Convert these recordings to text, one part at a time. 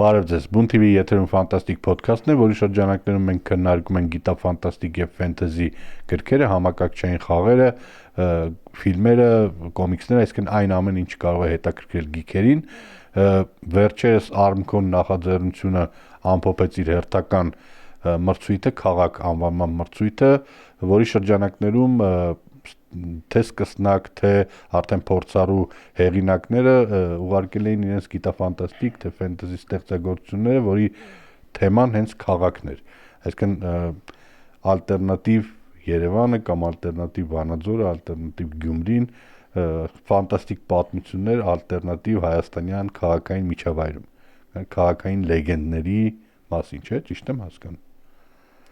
Բարև ձեզ, Բուն TV եթերում ֆանտաստիկ ոդքասթն է, որի շրջանակներում մենք քննարկում ենք գիտաֆանտաստիկ եւ ֆենտեզի գրքերը, համակարգչային խաղերը, ֆիլմերը, կոմիքսները, այսինքն այն ամեն ինչ կարող է հետաքրքրել գիքերին։ Վերջերս Armcon նախաձեռնությունը ամփոփեց իր հերթական մրցույթը, քաղաք անվանման մրցույթը, որի շրջանակներում թե սկսնակ, թե արդեն փորձառու հեղինակները ուղարկել էին իրենց գիտաֆանտաստիկ, թե ֆենտեզի ստեղծագործությունները, որի թեման հենց քաղաքն էր։ Այսինքն ալտերնատիվ Երևանը կամ ալտերնատիվ Վանաձորը, ալտերնատիվ Գյումրին, ֆանտաստիկ պատմություններ ալտերնատիվ հայաստանյան քաղաքային միջավայրում, քաղաքային լեգենդների մասին, չէ՞, ճիշտ եմ հասկանում։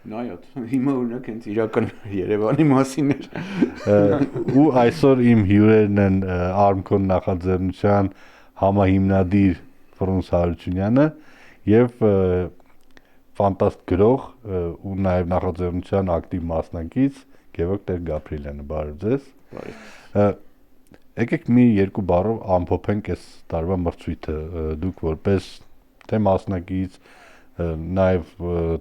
Նայած, հիմա օրինակ հենց իրական Երևանի մասին էր։ Ու այսօր իմ հյուրերն են Armcon նախաձեռնության համահիմնադիր Ֆրունզ Հարությունյանը եւ ֆանտաստ գրող ու նաեւ նախաձեռնության ակտիվ մասնակից Գևորգ Տեր-Գաբրիելյանը, բարև ձեզ։ Բարև։ Եկեք մի երկու բառով ամփոփենք այս տարվա մրցույթը, դուք որպես թե մասնակից, նաեւ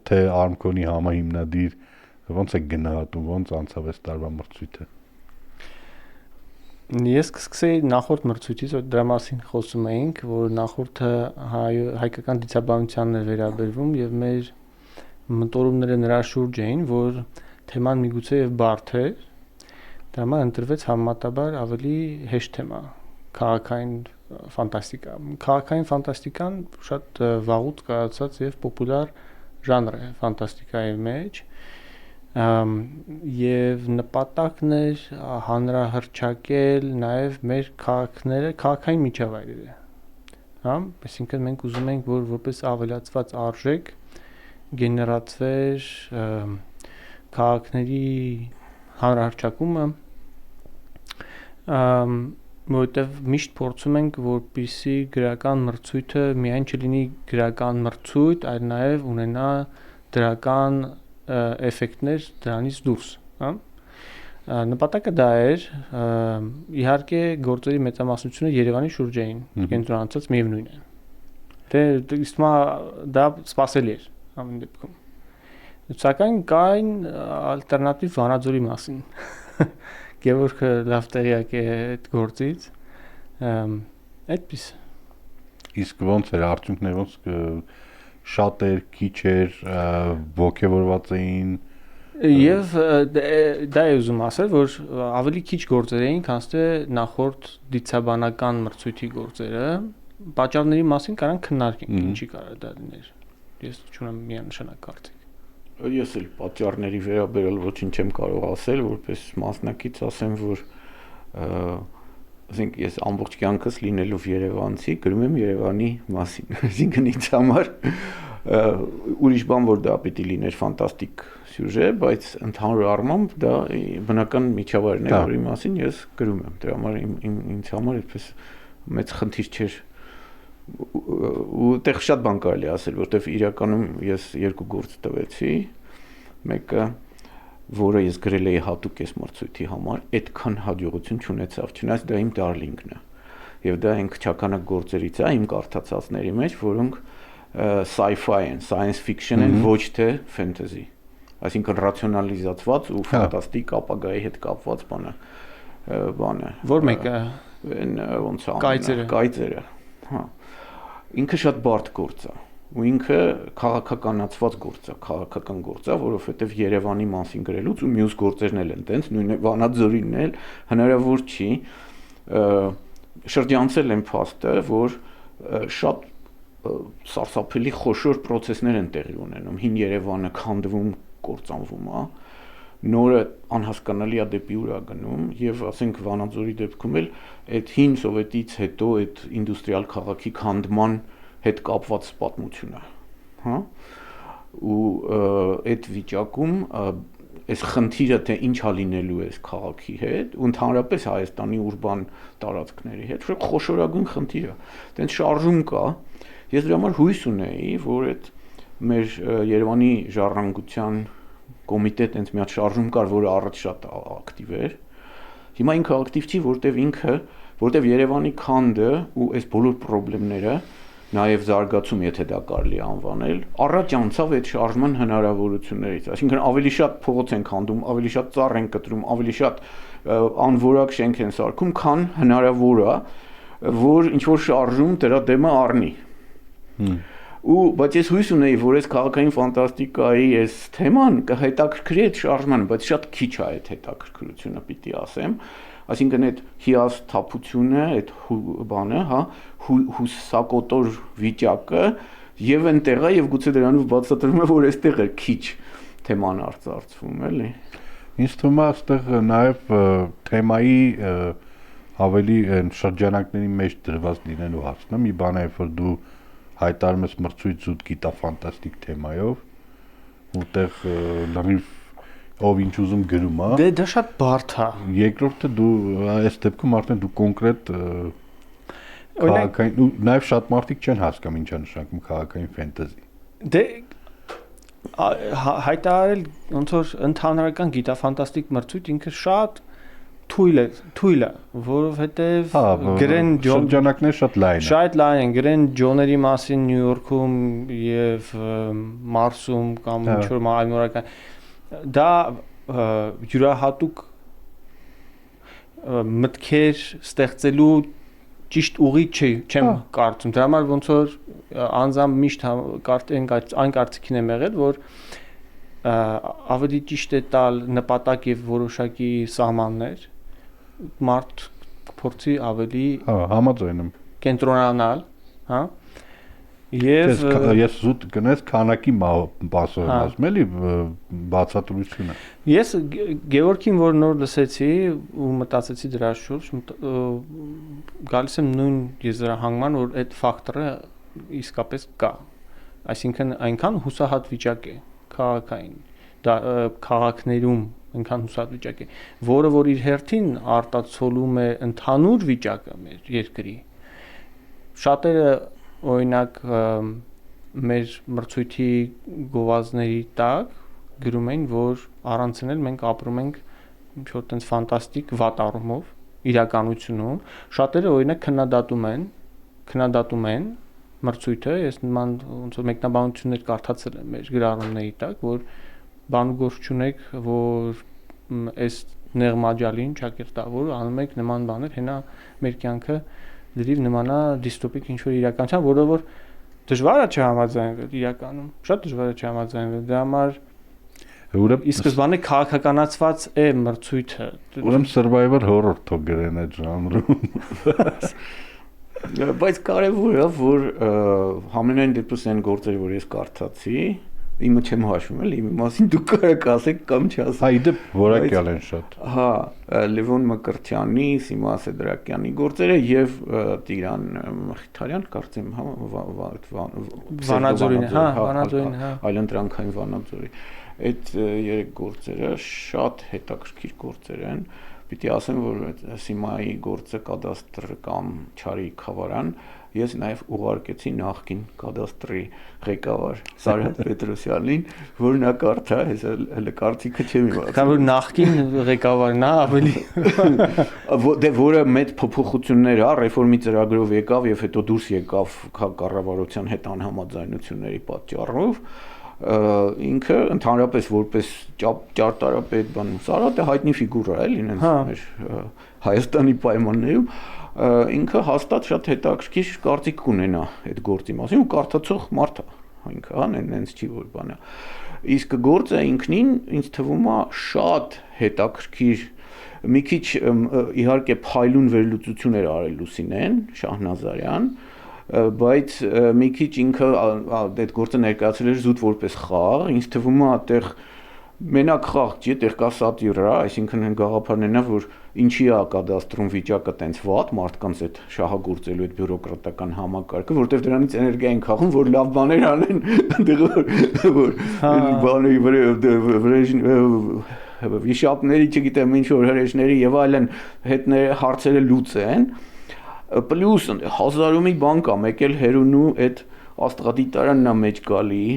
թե Armcon-ի համահիմնադիր, ոնց եք գնահատում, ոնց անցավ այս տարվա մրցույթը։ Ես կսկսեի նախորդ մրցույթից, որ դրա մասին խոսում էինք, որ նախորդը հայկական դիցաբանությանն էր վերաբերվում եւ մեր մտորումները նրա շուրջ էին, որ թեման միգուցե եւ բարդ է, դրա համար ընտրվեց համեմատաբար ավելի հեշտ թեմա՝ քաղաքային ֆանտաստիկա։ Քաղաքային ֆանտաստիկան շատ վաղուց կայացած եւ պոպուլար ժանր է ֆանտաստիկայի մեջ, եւ նպատակն էր հանրահռչակել նաեւ մեր քաղաքները, քաղաքային միջավայրերը, հա, այսինքն մենք ուզում ենք, որ որպես ավելացված արժեք գեներացվեր քաղաքների հանրահռչակումը, որովհետև միշտ փորձում ենք, որպեսզի գրական մրցույթը միայն չլինի գրական մրցույթ, այլ նաև ունենա դրական էֆեկտներ դրանից դուրս, հա։ Նպատակը դա էր, իհարկե գործերի մեծամասնությունը Երևանի շուրջ էին կենտրոնացած, միևնույն է։ Դե իստմա դա սպասելի էր ամեն դեպքում։ Սակայն կային ալտերնատիվ Վանաձորի մասին։ Գևորգը լավ տեղյակ է այդ գործից, այդպես։ Իսկ ոնց էր արդյունքները, ոնց շատ էր, քիչ էր, ոգևորված էին։ Եվ դա է ուզում ասել, որ ավելի քիչ գործեր էին, քան թե նախորդ դիցաբանական մրցույթի գործերը, պատճառների մասին կարան քննարկենք, ինչի կարող դա լիներ։ Ես չունեմ միանշանակ կարծիք։ Ես էլ պատճառների վերաբերյալ ոչինչ չեմ կարող ասել, որպես մասնակից ասեմ, որ ասենք ես ամբողջ կյանքս լինելով երևանցի, գրում եմ Երևանի մասին, այսինքն ինձ համար ուրիշ բան որ դա պիտի լիներ ֆանտաստիկ սյուժե, բայց ընդհանուր առմամբ դա բնական միջավայրն է, որի մասին ես գրում եմ։ Դրա համար ինձ համար այդպես մեծ խնդիր չէր ու այդտեղ շատ բան կարելի ասել, որտեվ իրականում ես երկու գործ տվեցի, մեկը որը ես գրել էի հատուկ այս մրցույթի համար, այդքան հաջողություն չունեցավ, չնայած դա իմ դարլինգն է։ Եվ դա այն քչականակ գործերից է իմ կարդացածների մեջ, որոնք sci-fi են, science fiction են, ոչ թե fantasy։ Այսինքն ռացիոնալիզացված ու ֆանտաստիկ ապագայի հետ կապված բան է։ Որ մեկը ոնց է կայծերը։ Հա։ Ինքը շատ բարդ գործ է։ Ու ինքը քաղաքականացված գործ է, քաղաքական գործ է, որովհետև Երևանի մասին գրելուց ու մյուս գործերն էլ են տենց, նույն Վանաձորինն էլ հնարավոր չի շրջանցել են փաստը, որ շատ սարսափելի խոշոր process-ներ են տեղի ունենում, հին Երևանը քանդվում, կործանվում է, նորը անհասկանալի է դեպի ուր է գնում եւ ասենք Վանաձորի դեպքում էլ այդ հին սովետից հետո այդ ինդուստրիալ քաղաքի քանդման հետ կապված պատմություն է, հա, ու այդ վիճակում այս խնդիրը թե ինչ է լինելու այս քաղաքի հետ ու ընդհանրապես Հայաստանի ուրբան տարածքների հետ, շատ խոշորագույն խնդիր է։ Տենց շարժում կա, ես դրա համար հույս ունեի, որ այդ մեր Երևանի ժառանգության կոմիտե տենց մի հատ շարժում կար, որը առաջ շատ ակտիվ էր։ Հիմա ինքը ակտիվ չի, որտեվ Երևանի քանդը ու այս բոլոր խնդիրները նաև զարգացում, եթե դա կարելի անվանել, առաջ անցավ այդ շարժման հնարավորություններից, այսինքն ավելի շատ փողոց են քանդում, ավելի շատ ծառ են կտրում, ավելի շատ անորակ շենք են սարքում, քան հնարավոր է, որ ինչ որ շարժում դրա դեմը առնի։ Բայց ես հույս ունեի, որ այս քաղաքային ֆանտաստիկայի այս թեման կհետաքրքրի այդ շարժմանը, բայց շատ քիչ է այդ հետաքրքրությունը, պիտի ասեմ, այսինքն այդ հիասթափությունը, այդ բանը, հա, հուսակոտոր վիճակը եւ այնտեղ է եւ գուցե դրանով բացատրվում է, որ այստեղ է քիչ թեման արծարծվում, էլի։ Ինձ թվում է, այստեղ նաեւ թեմայի ավելի շրջանակների մեջ դրված լինելու հարցն է, մի բան է, որ դու հայտարարում ես մրցույթ զուտ գիտա-ֆանտաստիկ թեմայով, որտեղ լրիվ ով ինչ ուզում գրում է։ Դե դա շատ բարդ է։ Երկրորդը դու այս դեպքում արդեն դու կոնկրետ քաղաքային ու նաև շատ մարդիկ չեն հասկանում ինչ է նշանակում քաղաքային ֆենտեզի։ Դե հայտարարել ոնց որ ընդհանրական գիտա-ֆանտաստիկ մրցույթ ինքը շատ թույլ է, որովհետև գրեն շրջանակները շատ լայն են։ Շատ լայն են, գրեն ջոների մասին Նյու Յորքում եւ Մարսում կամ ինչ որ այլմոլական։ Դա յուրահատուկ մտքեր ստեղծելու ճիշտ ուղի չեմ կարծում։ Դրա համար ոնց որ անձամբ միշտ այն կարծիքին եմ եղել, որ ավելի ճիշտ է տալ նպատակ եւ որոշակի սահմաններ, մարդ փորձի ավելի համաձայն եմ կենտրոնանալ, հա։ Եվ ես զուտ գնաց քանակի բասով ասում էլի բացատրությունը։ Ես Գևորգին որ նոր լսեցի ու մտածեցի դրա շուրջ, գալիս եմ նույն եզրահանգման, որ այդ ֆակտորը իսկապես կա։ Այսինքն այնքան հուսահատ վիճակ է քաղաքային, դա քաղաքներում այնքան հուսահատ վիճակ է, որը որ իր հերթին արտացոլում է ընդհանուր վիճակը մեր երկրի։ Շատերը օրինակ մեր մրցույթի գովազդների տակ գրում են, որ առանցնել մենք ապրում ենք ինչ-որ տենց ֆանտաստիկ վատ առումով իրականությունում, շատերը օրինակ քննադատում են մրցույթը, ես նման ոնց որ մեկնաբանություններ կարդացել եմ մեր գրառումների տակ, որ բան ու գործ չունեք, որ այս նեղմաջալին ճակերտավոր անում եք նման բաներ, հենա մեր կյանքը դրիվ նմանա դիստոպիկ ինչ-որ իրականության, որը որ դժվար է չհամաձայնվել իրականում, շատ դժվար է չհամաձայնվել, դրա համար ի սկզբանե քաղաքականացված է մրցույթը։ Ուրեմն survivor horror թող գրեն այդ ժանրում։ Բայց կարևորը, որ համենայն դեպս այն գործերը, որ ես կարդացի, իմը չեմ հաշվում, էլի, իմի մասին դուք կարեք ասեք կամ չասեք։ Հա, իդեպ որակյալ են շատ։ Հա, Լևոն Մկրտյանի, Սիմա Սեդրակյանի գործերը եւ Տիգրան Մխիթարյան, կարծեմ, հա, Վանաձորին, հա, Վանաձորին, հա, այլընտրանքային Վանաձորի։ Այդ երեք գործերը շատ հետաքրքիր գործեր են։ Պիտի ասեմ, որ Սիմայի գործը կադաստրը կամ Չարի Խավարան ես նաև ուղարկեցի նախկին կադաստրի ղեկավար Սարհատ Պետրոսյանին, որ նա կարդա, ես հələ կարծիքը չեմ իմացել։ Կամ որ նախկին ղեկավարն է ավելի դե որը մեծ փոփոխություններ ա ռեֆորմի ծրագրով եկավ եւ հետո դուրս եկավ կառավարության հետ անհամաձայնությունների պատճառով ինքը ընդհանրապես որպես ճարտարապետ բան Սարհատը հայտնի ֆիգուրա է լինեն մեր Հայաստանի պայմաններում ինքը հաստատ շատ հետաքրքիր կարծիք կունենա այդ գործի մասին ու կարդացող մարդ է ինքը հա նենց չի որ բանա իսկ գործը ինքնին ինձ թվում է շատ հետաքրքիր մի քիչ իհարկե փայլուն վերլուծություններ արել Լուսինեն Շահնազարյան բայց մի քիչ ինքը այդ գործը ներկայացրել էր զուտ որպես խաղ, ինձ թվում է այդտեղ մենակ խաղ չի, այդտեղ կա սատիրա, այսինքն այն գաղափարն է, որ ինչի է կադաստրում վիճակը տենց վատ, մարդկանց այդ շահագործելու այդ բյուրոկրատական համակարգը, որտեղ դրանից էներգիա են քաղում, որ լավ բաներ անեն, այնտեղ որ բաների վիշապների, չգիտեմ, ինչ որ հրեշների եւ այլն հետները հարցերը լուծեն Պլյուս հազարումի բան կա, մեկ էլ հերունու այդ աստղադիտարանն է մեջ գալի,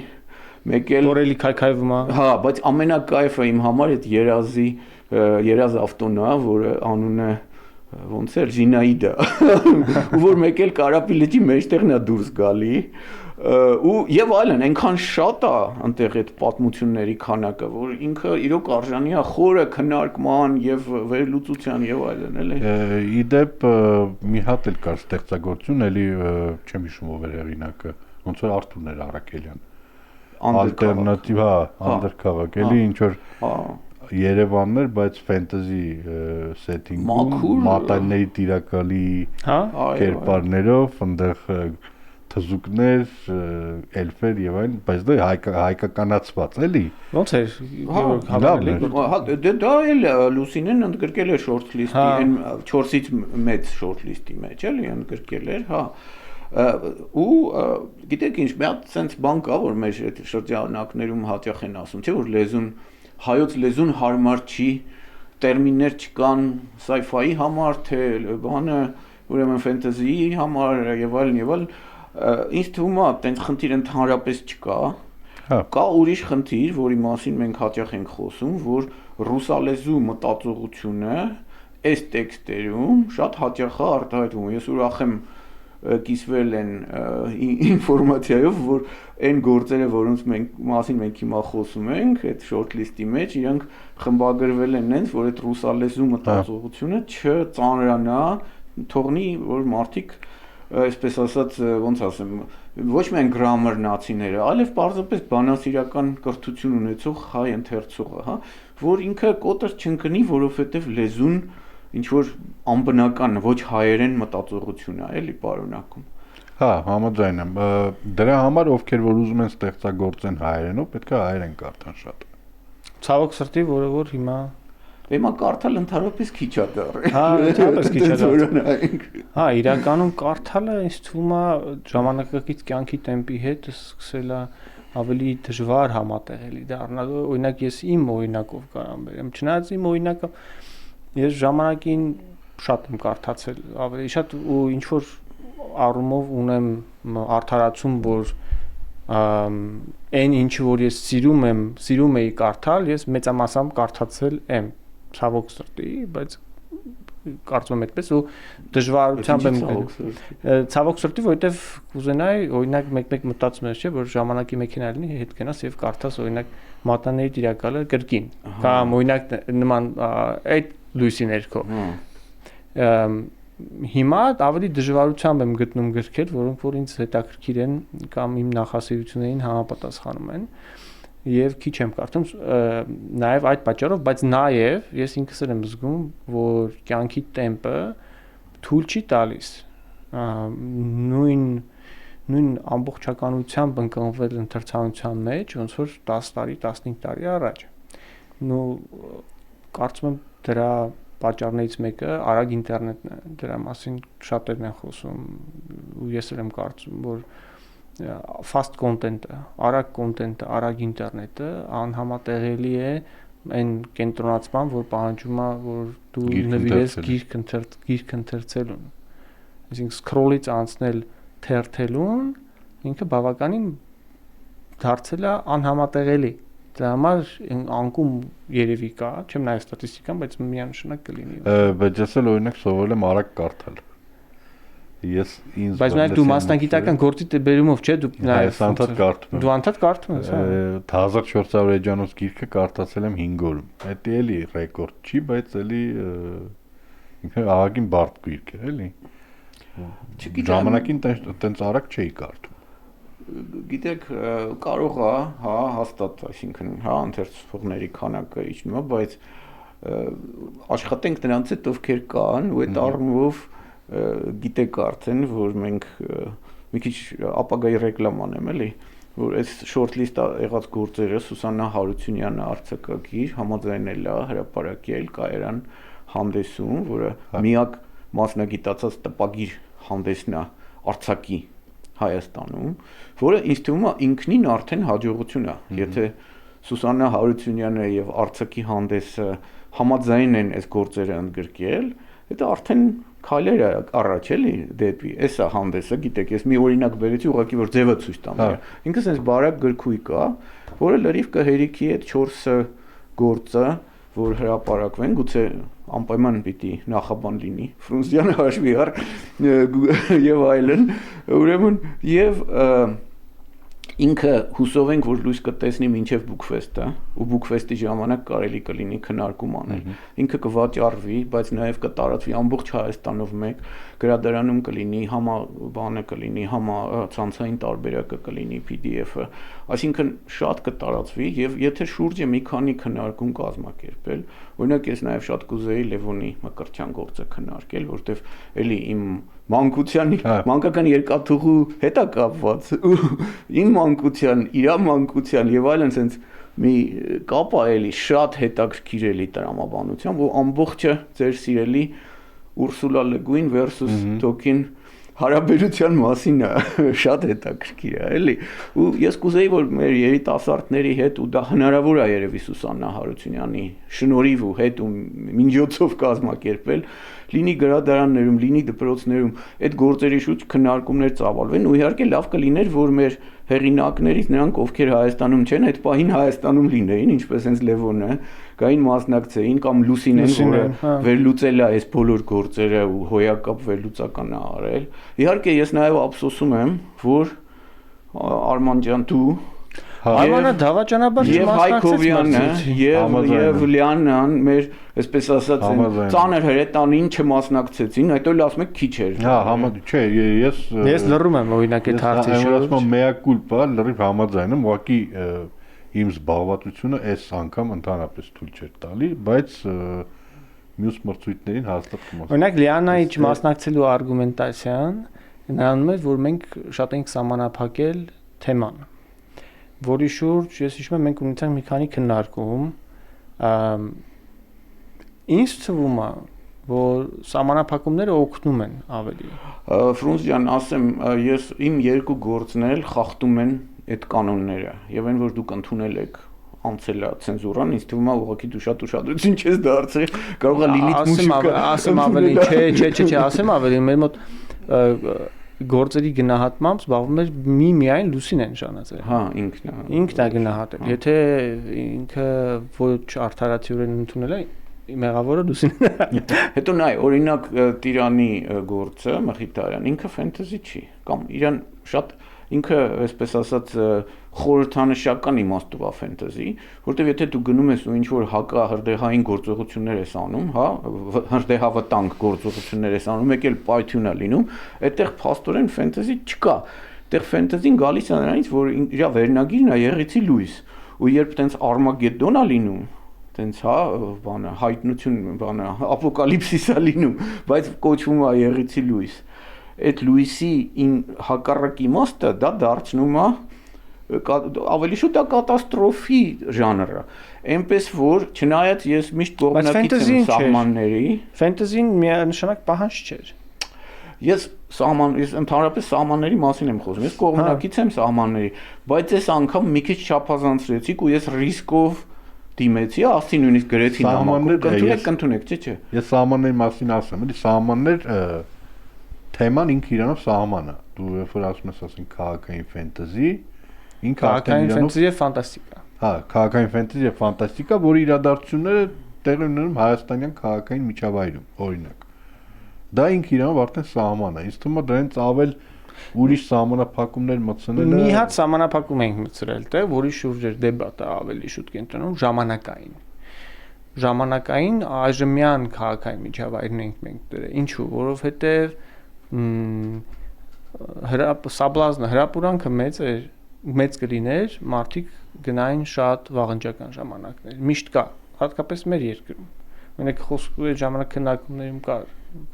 մեկ էլ Օրելի քայքայվում է։ Հա, բայց ամենակայֆը իմ համար այդ երազ ավտոն է, որը անունը ոնց էր Զինայդա, որ մեկ էլ Կարապի լճի մեջտեղն է դուրս գալի, ու եւ այլն, այնքան շատ է այնտեղ այդ պատմությունների քանակը, որ ինքը իրոք արժանի է խորը քննարկման եւ վերլուծության եւ այլն, էլի։ Իդեպ մի հատ էլ կար ստեղծագործություն, էլի չեմ հիշում ով էր հեղինակը, ոնց որ Արթուրն էր Արաքելյան։ Ալտերնատիվ, հա, անդերքաղաք, էլի ինչ որ Երևաններ, բայց ֆենտեզի սեթինգում, մատանների տիրակալի կերպարներով, այնտեղ թզուկներ, էլֆեր եւ այլն, բայց դա հայկականացված էլի։ Ոնց էր դա էլ Լուսինեն ընդգրկել է short list-ի, այն 4-ից մեծ short list-ի մեջ, էլի ընդգրկել էր, հա։ Ու գիտեք ինչ, մի հատ sense բան կա, որ մեր այդ շրջանակներում հաճախ են ասում, չէ՞ որ լեզուն հայոց լեզուն հարմար չի, տերմիններ չկան sci-fi-ի համար, թե բանը, ուրեմն ֆենտեզիի համար եւ այլն, ինձ թվում է, տենց խնդիր ընդհանրապես չկա։ Կա ուրիշ խնդիր, որի մասին մենք հաճախ ենք խոսում, որ ռուսալեզու մտածողությունը այս տեքստերում շատ հաճախ է արտահայտվում։ Ես ուրախ եմ կիսվել են ինֆորմացիայով, որ այն գործերը, որոնց մասին մենք հիմա խոսում ենք, այդ short list-ի մեջ, իրանք խմբագրվել են նենց, որ այդ ռուսալեզու մտածողությունը չծանրանա, թողնի, որ մարդիկ այսպես ասած, ոնց ասեմ, ոչ միայն գրամար նացիները, այլև պարզապես բանասիրական կրթություն ունեցող հայ ընթերցողը, հա, որ ինքը կոտր չընկնի, որովհետև լեզուն ինչ որ անբնական, ոչ հայերեն մտածողություն է, էլի պարունակում։ Հա, համաձայն եմ։ Դրա համար ովքեր որ ուզում են ստեղծագործեն հայերենով, պետք է հայերեն կարդան շատ։ Ցավոք սրտի, որը որ հիմա կարդալ ընդհանրապես քիչ է դառել։ Հա, ընդհանրապես քիչ է դառել։ Հա, իրականում կարդալը ինձ թվում է ժամանակակից կյանքի տեմպի հետ սկսել է ավելի դժվար համատեղելի դառնալ։ Օրինակ ես իմ օրինակով կարամ բերեմ։ Չնայած իմ օրինակը ես ժամանակին շատ եմ կարդացել, ավելի շատ ու ինչ որ առումով ունեմ արդարացում, որ այն ինչը որ ես սիրում էի կարդալ, ես մեծամասամբ կարդացել եմ, ցավոք սրտի, բայց կարծում եմ այդպես ու դժվարությամբ եմ ցավոք սրտի, որովհետև կուզենայի օրինակ մեկ մտածում ես, չէ, որ ժամանակի մեքենա լինի, հետ գնաս եւ կարդաս օրինակ մատանների տիրակալը կրկին, կամ օրինակ նման այդ լույսի ներքո։ Հիմա ավելի դժվարությամբ եմ գտնում գրքեր, որոնք որ ինձ հետաքրքիր են կամ իմ նախասիրություններին համապատասխանում են եւ քիչ եմ կարդում նաեւ այդ պատճառով, բայց նաեւ ես ինքս եմ զգում, որ կյանքի տեմպը թույլ չի տալիս նույն ամբողջականությամբ ընկնվել ընթերցանության մեջ, ոնց որ 10 տարի, 15 տարի առաջ։ Կարծում եմ դրա պատճառներից մեկը արագ ինտերնետն է, դրա մասին շատերն են խոսում ու ես եմ կարծում, որ fast content-ը, արագ կոնտենտը, արագ ինտերնետը անհամատեղելի է այն կենտրոնացման, որ պահանջում է, որ դու նվիրես գիրք ընթերցելուն։ Այսինքն scroll-ից անցնել թերթելուն ինքը բավականին դարձել է անհամատեղելի։ Դրա համար անկում երևի կա, չեմ նայել ստատիստիկան, բայց միանշանակ կլինի։ Բայց ես էլ օրինակ սովորել եմ արագ կարդալ։ Բայց նաև դու մասնագիտական գործի բերումով, չէ՞, դու նաև անդադ կարդում ես։ Դու անդադ կարդում ես, հա։ 1400 էջանոց գիրքը կարդացել եմ 5 օրում։ Դա էլի ռեկորդ չի, բայց էլի ինքը ահագին բարդ գիրք է, էլի։ Ժամանակին տենց արագ չէի կարդում։ Գիտեք, կարող է, հա, հաստատ, այսինքն, հա, ընթերցողների քանակը իջնում է, բայց աշխատենք նրանց հետ, ովքեր կան, ու այդ առումով գիտեք արդեն, որ մենք մի քիչ ապագայի ռեկլամ անեմ, էլի, որ այս short list եղած գործերը Սուսաննա Հարությունյանը արձակագիր համաձայնել է հրապարակել Կայարան հանդեսում, որը միակ մասնագիտացած տպագիր հանդեսն է արձակի Հայաստանում, որը ինձ թվում է ինքնին արդեն հաջողություն է, եթե Սուսաննա Հարությունյանը եւ արձակի հանդեսը համաձայն են այս գործերը ընդգրկել, դա արդեն քայլեր է առաջ էլի դեպի էսա հանդեսը, գիտեք, ես մի օրինակ բերեցի ուղղակի որ ձևը ցույց տամ։ Ինքս այս բարակ գրքույկ է, որը լրիվ կհերիքի այդ 4 գործը որ հրապարակվեն, գուցե անպայման պիտի նախաբան լինի Ֆրունզյանը հաշվի առ եւ այլն, ուրեմն եւ ինքը հուսով ենք որ լույս կտեսնի մինչև Բուկֆեստը ու Բուկֆեստի ժամանակ կարելի կլինի քննարկում անել ինքը կվաճառվի բայց նաև կտարածվի ամբողջ Հայաստանով մեկ գրադարանում կլինի համաբանը կլինի համացանցային տարբերակը կլինի PDF-ը այսինքն շատ կտարածվի եւ եթե շուրջը մի քանի քննարկում կազմակերպել օրինակ ես նաև շատ կուզեի Լևոնի Մկրտչյան գործը քննարկել որտեվ էլի իմ մանկական երկաթուղու հետ է կապված իմ մանկության, իր մանկության եւ այլն sense մի կապ է էլի շատ հետաքրքիր էլի տրամաբանությամբ ու ամբողջը ձեր սիրելի Ուրսուլա Լե Գույն versus Թոքին հարաբերության մասին է շատ հետաքրքիր է էլի ու ես կուզեի որ մեր երիտասարդների հետ ու դա հնարավոր է երևի Սուսաննա Հարությունյանի շնորհիվ ու հետ ու միջոցով կազմակերպել լինի գրադարաններում, լինի դպրոցներում այդ գործերի շուրջ քննարկումներ ծավալվեն ու իհարկե լավ կլիներ որ մեր հեղինակներից նրանք ովքեր Հայաստանում չեն այդ պահին Հայաստանում լինեին ինչպես հենց Լևոնը գային մասնակցեին կամ Լուսինեն որը վերլուծել է այս բոլոր գործերը ու հոյակապ վերլուծական է արել իհարկե ես նաև ափսոսում եմ որ Արման ջան դու Արմանը դավաճանաբար չմասնակցեց եւ Լիանան մեր այսպես ասած ծանր հրետանին չմասնակցեցին հետո էլ ասում եք քիչ էր հա չէ ես լռում եմ օրինակ այդ հարցի շուրջ մեա կուլպա լրիվ համաձայն եմ ուղղակի իմ զբաղվածությունը այս անգամ ընդհանրապես թույլ չէր տալի բայց մյուս մրցույթներին հաստատ կմասնակցեմ օրինակ Լիանայի չմասնակցելու արգումենտացիան նրանում է որ մենք շատ ենք սահմանափակել թեման որի շուրջ ես հիշում եմ մենք ունեցանք մի քանի քննարկում ինձ թվում է որ սահմանափակումները օգնում են ավելի Ֆրունզ ջան ասեմ ես իմ երկու գործն էլ խախտում են այդ կանոնները եւ այն որ դուք ընդունել եք անցել է ցենզուրան ինձ թվում է ուղղակի դու շատ ուշադրություն չես դարձրել կարող է լինի մուզիկա ասեմ ավելի չէ ասեմ ավելի մեր մոտ գործերի գնահատմամբ զբաղվում էր միայն Լուսինեն Շանաձեն հա ինքն է գնահատել եթե ինքը ոչ արդարացիորեն ընդունել է մեղավորը Լուսինեն է հետո նայ օրինակ Տիրանի գործը Մխիթարյան ինքը ֆենտեզի չի կամ իրան շատ ինքը այսպես ասած խորհրդանշական իմաստով է ֆենտեզի, որտեղ եթե դու գնում ես ու ինչ որ հակահրդեհային գործողություններ ես անում, հա, հրդեհավտանգ գործողություններ ես անում, եկել պայթյուն է լինում, այդտեղ փաստորեն ֆենտեզի չկա։ Այդտեղ ֆենտեզին գալիս է նրանից, որ իր վերնագիրն է Եղիցի լույս, ու երբ տենց Արմագեդոն է լինում, տենց հա, բանը հայտնություն, բանը ապոկալիպսիս է լինում, բայց կոչվում է Եղիցի լույս։ Այդ լույսի հակառակ իմաստը դա դարձնում է ավելի շուտ է կատաստրոֆի ժանրը այնպես որ չնայած ես միշտ կողմնակից եմ սահմանների ֆենտեզին միանշանակ պահանջ չէր ես ընդհանրապես սահմանների մասին եմ խոսում ես կողմնակից եմ սահմանների բայց այս անգամ մի քիչ չափազանցրեցիք ու ես ռիսկով դիմեցի ասի նույնիսկ գրեցի նամակ կընդունեք չէ ես սահմանների մասին ասեմ էլի սահմաններ թեման ինքը իրանով սահմանը դու երբ որ ասում ես ասենք քաղաքային ֆենտեզի ինքը քաղաքային ֆենտեզի եւ ֆանտաստիկա հա քաղաքային ֆենտեզի եւ ֆանտաստիկա որի իրադարձությունները տեղի ունենում հայաստանյան քաղաքային միջավայրում օրինակ դա ինքը իրանով արդեն սահման է ինձ թվում է դրանից ավել ուրիշ սահմանափակումներ մտցնելը մի հատ սահմանափակում ենք մտցրել տեղ որի շուրջ էր դեբատը ավելի շուտ կենտրոնում ժամանակային այժմյան քաղաքային միջավայրն ենք մենք դրել ինչու որովհետեւ սաբլազնը հրապուրանքը մեծ կլիներ մարդիկ գնային շատ վաղնջական ժամանակներ միշտ կա հատկապես մեր երկրում մենակ խոսքը ժամանակ քննարկումներում կար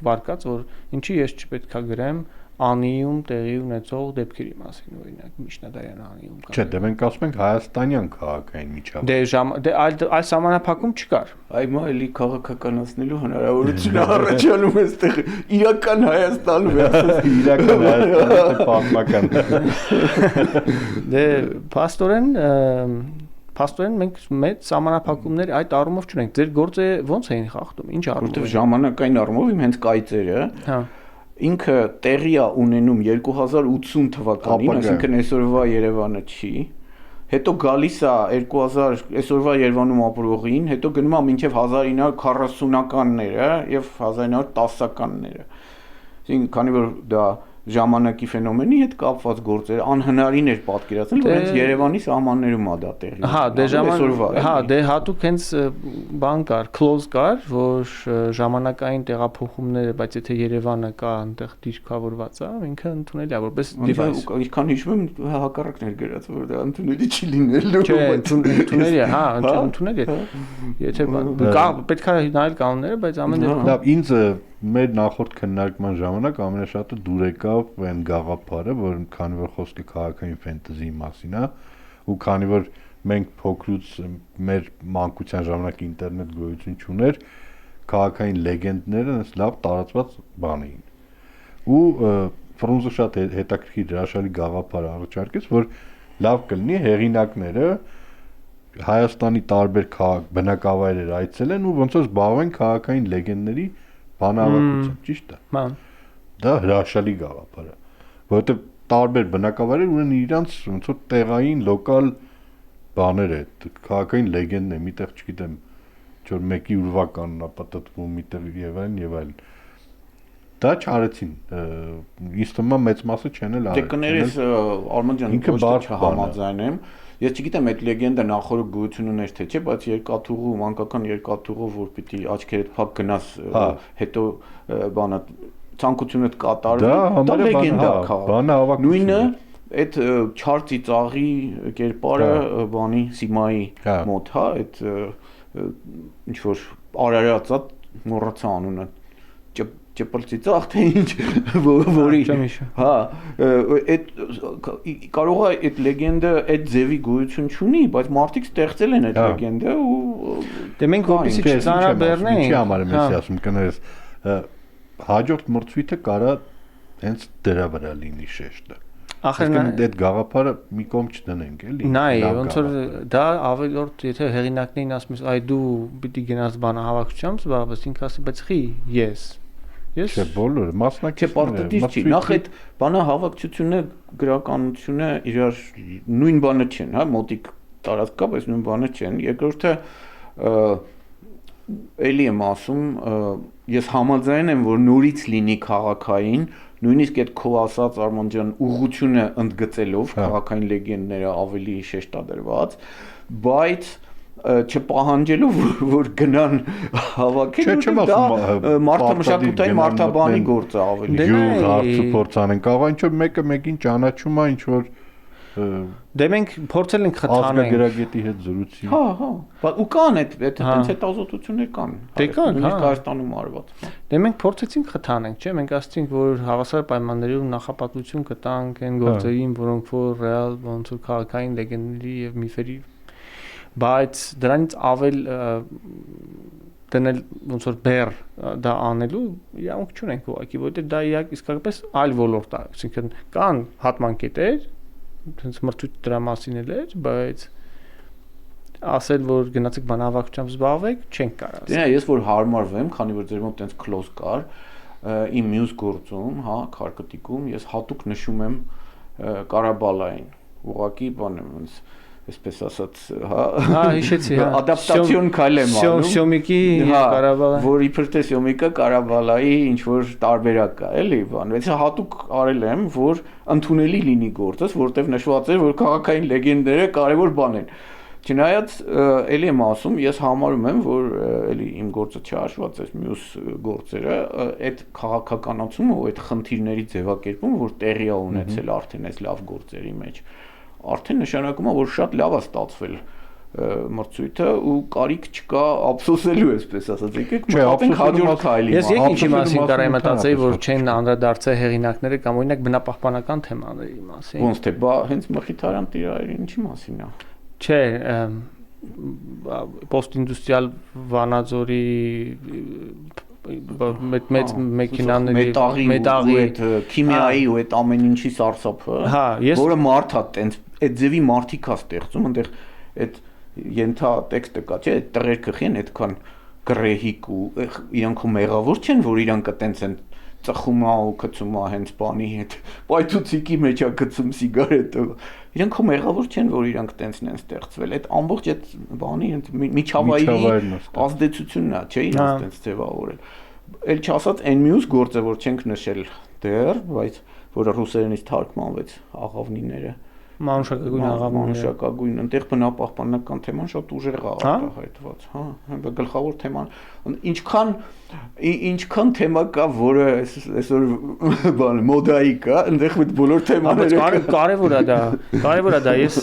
վարկած որ ինչի ես չպետքա գրեմ անիում տեղի ունեցող դեպքերի մասին օրինակ Միշնադարյան անիում կա չէ դե մենք ասում ենք հայաստանյան քաղաքային միջավայր դե այլ սահմանափակում չկար այմա էլի քաղաքականացնելու հնարավորություն առաջանում է այստեղ իրական Հայաստանում իրական Հայաստանը պատմական դե փաստորեն մենք մեծ սահմանափակումներ այդ առումով չունենք ձեր գործը ոնց էին խախտում ինչ առումով որտեղ ժամանակային առումով իմ հենց կայծերը հա ինքը տեղի է ունենում 2080 թվականին, այսինքն այսօրվա Երևանը չի, հետո գալիս է 2000 այսօրվա Երևանում ապրողին, հետո գնում է մինչև 1940-ականները եւ 1910-ականները։ Այսինքն, քանի որ դա ժամանակի ֆենոմենի հետ կապված գործեր անհնարին էր պատկերացնել, որ հենց Երևանի սահմաններում է դա տեղի ունենում։ Հա, դե հա, դե հատուկ հենց բան կար, clause կար, որ ժամանակային տեղափոխումները, բայց եթե Երևանը կա այնտեղ դիրքավորված է, ինքը ընդունելի է որպես device։ Ինչքան հիշում եմ, հակառակն էր գրած, որ դա ընդունելի չի լինելու։ Չէ, ընդունելի է, հա, ընդունելի է։ Եթե պետք է նայել կանոնները, բայց ամեն դեպքում լավ, ինձ մեր նախորդ քննարկման ժամանակ ամենաշատը դուր եկավ այն գաղափարը, որ քանի որ խոսքը քաղաքային ֆենտեզիի մասին է, ու քանի որ մենք փոքրուց մեր մանկության ժամանակ ինտերնետ գոյություն չուներ, քաղաքային լեգենդները այնպես լավ տարածված բան էին։ Ու Ֆրունզը շատ հետաքրքիր հրաշալի գաղափար առաջարկեց, որ լավ կլինի հեղինակները Հայաստանի տարբեր բնակավայրեր այցելեն ու ոնց որ զբաղվեն քաղաքային լեգենդների բանավակությամբ, ճիշտ է։ Ման։ Դա հրաշալի գաղափար է, որովհետև տարբեր բնակավայրեր ունեն իրանց ոնց որ տեղային լոկալ բաներ է, քաղաքային լեգենդն է, միտեղ չգիտեմ, ինչ որ մեկի ուրվականն է պատտվում, միտեղ եւ այլն։ Դա չարեցին։ Ինձ թվում է մեծ մասը չեն էլ արել։ Դե կներես Արման ջան, ինքը բարձ չհամաձայնեմ։ Ես չգիտեմ այդ լեգենդը նախորդ գոյություն ուներ թե չէ, բայց երկաթուղու, մանկական երկաթուղով, որ պիտի աչքերդ փակ գնաս, հետո բանը ցանկությունդ կատարվի, դա լեգենդա քաղաք։ Նույնը այդ Չարլզի ծաղի կերպարը բանի Սիմայի մոտ, հա, այդ ինչ որ արարածա մոռացա անունը։ Ճպլծի ծաղ թե ինչ, որի, հա, այդ կարող է այդ լեգենդը այդ ձևի գոյություն չունի, բայց մարդիկ ստեղծել են այդ լեգենդը ու դե մենք որպեսզի չծանրաբեռնենք, ինչի համար եմ ես ասում, կներես, հաջորդ մրցույթը կարա հենց դրա վրա լինի շեշտը։ Ախր այդ գաղափարը մի կողմ չդնենք, էլի։ Նայ, ոնց որ դա ավելորդ, եթե հեղինակներին ասում ես, այ դու պիտի գնաս բանահավաքությամբ զբաղվես, ինքը ասի, բայց խի ես Չէ, բոլորը մասնակիցները չի։ Նախ այդ բանահավաքչությունը, գրականությունը իրար նույն բանը չեն, հա, մոտիկ տարածք կա, բայց նույն բանը չեն։ Երկրորդը էլի եմ ասում, ես համաձայն եմ, որ նորից լինի քաղաքային, նույնիսկ այդ քո ասած Արման ջան ուղղությունը ընդգծելով քաղաքային լեգենդները ավելի շեշտադրված, բայց չպահանջելով որ գնան հավաքեն դա մարդամշակութային մարդաբանի գործ է ավելի յուղ հարցը փորձանեն կարող ինչ որ մեկը մեկին ճանաչում է ինչ որ դե մենք փորձել ենք խթանենք ազգագրագետի հետ զրուցի հա ու կան այդ այդպես հետազոտություններ կան դե կան նույնիսկ Հայաստանում արված դե մենք փորձեցինք խթանենք չէ մենք ասացինք որ հավասար պայմաններում նախապատվություն կտանք այն գործերին որոնք որ ռեալ ոնց որ քաղաքային լեգենդների եւ միֆերի բայց դրանից ավել դնել ոնց որ բեր դա անելու իրավունք չունենք ուղղակի որովհետեւ դա իսկապես այլ ոլորտ է այսինքն կան հատմանկետեր հենց մրցույթ դրա մասին էր բայց ասել որ գնացեք բանահավաքությամբ զբաղվեք չենք կարող դե ես որ հարմարվեմ քանի որ ձեր մոտ տենց close կար իմ մյուս գործում հա քարկտիկում ես հատուկ նշում եմ Կարաբալային ուղղակի բան եմ ոնց այսպես ասած, հա, հիշեցի, հա, ադապտացիոն քայլ եմ անում։ Սյոմիկի Կարաբալա, որ իբր թե Սյոմիկը Կարաբալայի ինչ որ տարբերակ կա, էլի, բան։ Բայց հատուկ արել եմ, որ ընդունելի լինի գործս, որտեվ նշված էր, որ քաղաքային լեգենդները կարևոր բան են։ Չնայած էլի եմ ասում, ես համարում եմ, որ էլի իմ գործը չհաշված է մյուս գործերը, այդ քաղաքականացումը ու այդ խնդիրների ձևակերպումը, որ տեղի է ունեցել արդեն այս լավ գործերի մեջ արդեն նշանակում է որ շատ լավ է ստացվել մրցույթը ու կարիք չկա ափսոսելու այսպես ասած եկեք մտածենք հաջորդ քայլի ես եկի մասին կարայի մտածեի որ չեն անդրադարձել հեղինակները կամ օրինակ բնապահպանական թեմաների մասին ոնց թե բա հենց Մխիթարյան տիրայրի ինչի մասին է չէ պոստինդուստրիալ Վանաձորի մեծ մեքենաների մետաղի այդ քիմիայի ու այդ ամեն ինչի սարսափը որը մարդա տենց այդ ձևի մարդիկ է ստեղծում այնտեղ այդ ենթա տեքստը կա չէ այդ տղերքը խին այդքան գրեհիկ ու իրանք ու մեղավոր չեն որ իրանք տենց են ծխում է ու գցում է հենց բանի հետ պայթուցիկի մեջ է գցում սիգարետը իրանք ու մեղավոր չեն որ իրանք տենցն են ստեղծվել այդ ամբողջ այդ բանի միջավայրի ազդեցությունն է չէ իրանք տենց ձևավորել էլ չասած այն մյուս գործը որ չենք նշել դեռ բայց որը ռուսերենից թարգմանվեց աղավնիները մանուշակագույն այնտեղ բնապահպանական թեման շատ ուժեղ է արտահայտված հա գլխավոր թեման ինչքան թեմա կա որը այսօր բան մոդայի կա այնտեղ բոլոր թեմաները կարևոր է դա ես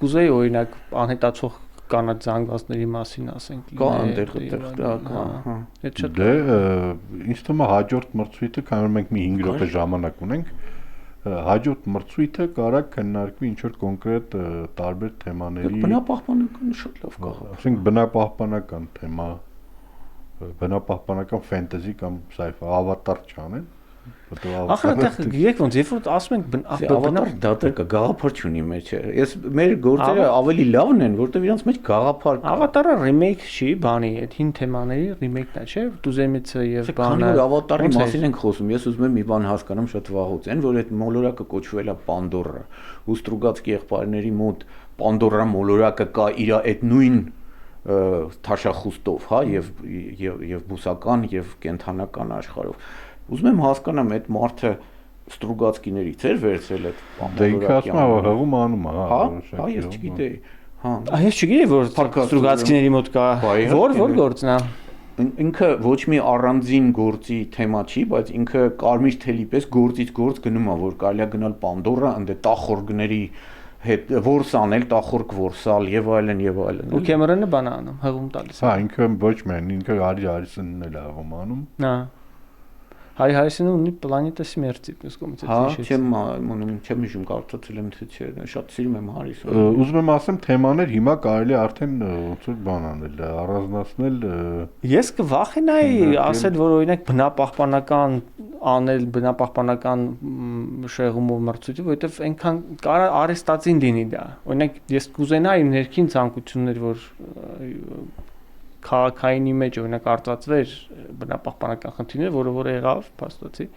կուզեի օրինակ անհետացող կանաչ զանգվածների մասին ասենք կա այնտեղ կա դե ինձ թվում է հաջորդ մրցույթը քանի որ մենք մի 5 րոպե ժամանակ ունենք հաջորդ մրցույթը կարա քննարկվի ինչ որ կոնկրետ տարբեր թեմաների բնապահպանական շատ լավ կա ասենք բնապահպանական թեմա բնապահպանական ֆենտեզի կամ sci-fi ավատար չանեն Ախր այդտեղ գիտեք ոնց երբ որ ասում ենք ավատար դա կա գաղափար չունի մեջը ես մեր գործերը ավելի լավն են որտեվ իրանց մեջ գաղափար կա ավատարը ռիմեյք չի բանի այդ հին թեմաների ռիմեյքն է չէ Տուզեմիցը եւ բանը ավատարի մասին ենք խոսում ես ուզում եմ մի բան հասկանամ շատ վաղուց այն որ այդ մոլորակը կոչվել է Պանդորա ու Ստրուգացկի եղբայրների մոտ Պանդորա մոլորակը կա իր այդ նույն թաշախուստով հա եւ բուսական եւ կենթանական աշխարհով Ուզում եմ հասկանամ այդ մարդը Ստրուգացկիներից էր վերցրել այդ Դե ինքը ասում է հղում անում է հա ես չգիտեի հա ես չգիտեի որ Ստրուգացկիների մոտ կա որ գործն է ինքը ոչ մի առանձին գործի թեմա չի բայց ինքը կարմիր թելի պես գործից գործ գնում է որ կարելի է գնալ Պանդորա ընդ տախորգների հետ որս անել տախորգ որսալ եւ այլն ու Քեմերոնը բան անում հղում տալիս հա ինքը ոչ միայն ինքը Հարի Հարիսոնն էլ է հղում անում հա Հարի Հարիսոնը ունի Պլանետա Սմերտի պես կոմիտեի հիշեցի չեմ հիշում կարծացել եմ թե չէ շատ սիրում եմ Հարիսոնը ուզում եմ ասեմ թեմաներ հիմա կարելի արդեն ոնց որ բան անել առանձնացնել ես կվախենայի ասել որ օրինակ բնապահպանական անել բնապահպանական շեղումով մրցույթը որովհետև այնքան կարա արեստացին լինի դա օրինակ ես կուզենայի ներքին ցանկություններ որ քաղաքայինի մեջ օրինակ արտածվեր բնապահպանական խնդիրներ, որը եղավ, փաստացի,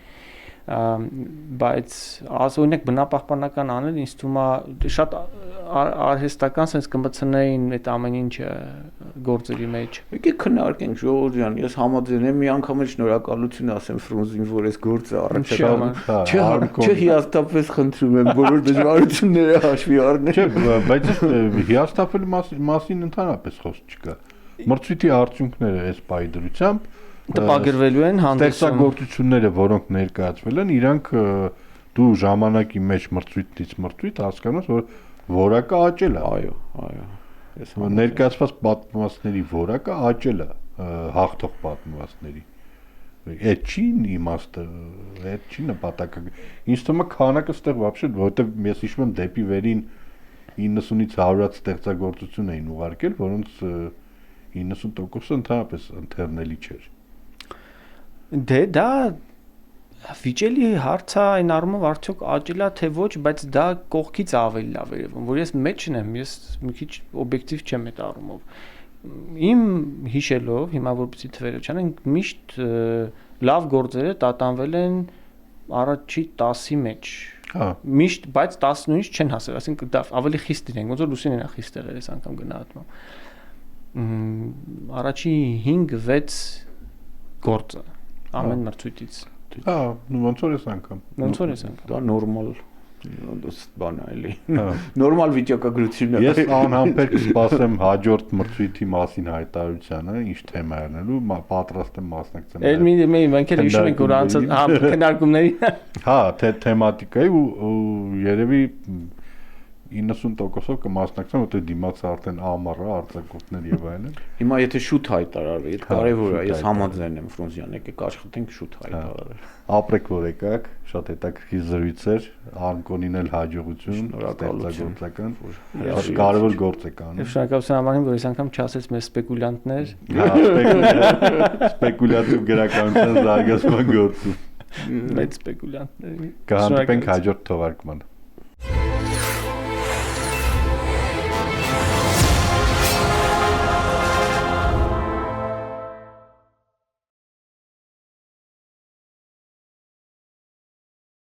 բայց օրինակ բնապահպանական անել ինձ թվում է շատ արհեստական sense կմցնեին այդ ամեն ինչը գործերի մեջ։ Եկեք քննարկենք Ժողովուրդ ջան, ես համաձայն եմ մի անգամ էլ շնորհակալություն ասեմ Ֆրունզին, որ այս գործը առաջ չհիաստափես խնդրում եմ բոլոր դժվարությունները հաշվի առնել։ Չէ, բայց հիաստափելու մասին ընդհանրապես խոսք չկա։ Մրցույթի արդյունքները այս պահի դրությամբ տպագրվելու են հանդեսում ստեղծագործությունները, որոնք ներկայացվել են, իրանք դու ժամանակի մեջ մրցույթից մրցույթ հասկանաս, որ որակը աճել է։ Այո։ Ես ներկայացված պատմվածքների որակը աճել է հաղթող պատմվածքների։ Այդ չի իմաստը, այդ չի նպատակը։ Ինձ թվում է քանակը ստեղ вообще, որովհետև ես հիշում եմ դեպի վերին 90-ից 100-ած ստեղծագործություն էին ուղարկել, որոնց 90%-ը ընդհանրապես ընթեռնելի չէր։ Դե դա վիճելի հարց է այն առումով արդյոք աճել է թե ոչ, բայց դա կողքից ավելի լավ է երևում, որ ես մեջն եմ, ես մի քիչ օբյեկտիվ չեմ այդ առումով։ Իմ հիշելով, հիմա որպեսզի թվերը չանեն, միշտ լավ գործերը տատանվել են առաջի 10-ի մեջ։ Հա։ Միշտ, բայց 19-ից չեն հասել, ասենք դա ավելի խիստ իրենք, ոնց որ Լուսինեն է խիստ եղել այս անգամ գնահատում։ Առաջի 5-6 գործը ամեն մրցույթից։ Հա, ոնց որ էս անգամ։ Դա նորմալ բան է էլի։ Նորմալ վիճակագրությունն է։ Ես անհամբեր կսպասեմ հաջորդ մրցույթի մասին հայտարարությանը, ինչ թեմա ելնելու, պատրաստ եմ մասնակցեմ։ Էլ մենք էլ հիշում ենք որ անցած քննարկումների։ Հա, թե թեմատիկայի ու երևի 90%-ով կմասնակցեմ, որտեղ դիմացը արդեն ամառը արձակուրդներ եւ այլն։ Հիմա եթե շուտ հայտարարվի, դա կարեւոր է, ես համաձայն եմ Ֆրունզյան, եկեք աշխատենք շուտ հայտարարել։ Ապրեք որ եկաք, շատ հետաքրքիր զրույց էր, Անկոնին էլ հաջողություն, ստեղծագործական, կարևոր գործ եք անում։ Եվ շնորհակալություն համարին, որ այս անգամ չասեց մեզ սպեկուլյանտներ։ Սպեկուլյատիվ գրականության զարգացման գործում։ Մեծ սպեկուլյանտներ։ Կհանդիպենք հաջորդ թողարկման։